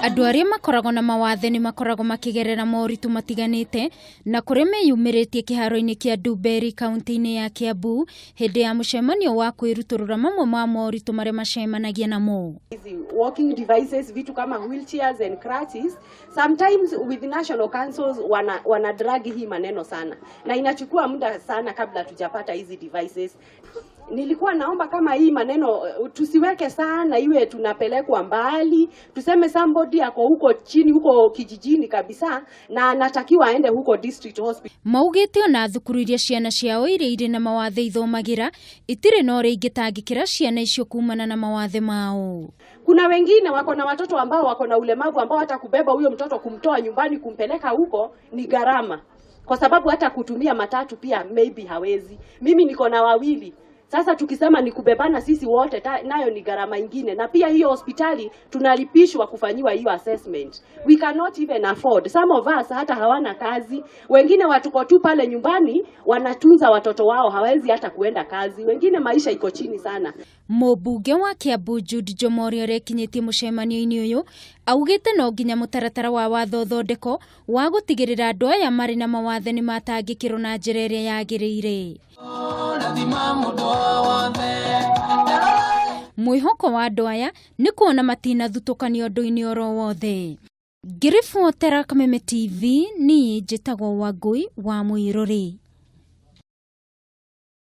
Andu aria makoragwo na mawathe ni makoragwo makigerera moritu matiganite na kuri meyumiritie kiharo-ini kia Ndumberi kaunti-ini ya Kiambu hindi ya mucemanio wa kwiruturura mamwe ma moritu maria macemanagia namo. Walking devices, vitu kama wheelchairs and crutches, sometimes with national councils wana drag hii maneno sana na inachukua muda sana kabla tujapata hizi devices. Nilikuwa naomba kama hii maneno tusiweke sana, iwe tunapelekwa mbali, tuseme somebody ako huko chini, huko kijijini kabisa na anatakiwa aende huko district hospital. Maugite ona thukuru iria ciana ciao iria iri na mawathe ithomagira itire no ri ingitangikira ciana icio kumana na mawathe mao. Kuna wengine wako na watoto ambao wako na ulemavu ambao hata kubeba huyo mtoto kumtoa nyumbani kumpeleka huko ni gharama, kwa sababu hata kutumia matatu pia maybe hawezi. Mimi niko na wawili. Sasa tukisema ni kubebana sisi wote nayo ni gharama ingine, na pia hiyo hospitali tunalipishwa kufanyiwa hiyo assessment. We cannot even afford. Some of us hata hawana kazi, wengine watuko tu pale nyumbani wanatunza watoto wao, hawezi hata kuenda kazi, wengine maisha iko chini sana. Mubunge wa Kiambu Jomori arekinyitie mucemanio-ini uyu augite no nginya mutaratara wa watho thondeko wa gutigirira andu aya mari na mawathe ni matangikirwo na njira iria yagiriire. Mwihoko wa andu aya ni kuona matina thutukanio undu-ini oro wothe. Ngiribotera Kameme TV ni njitagwo Wangui wa Mwiruri.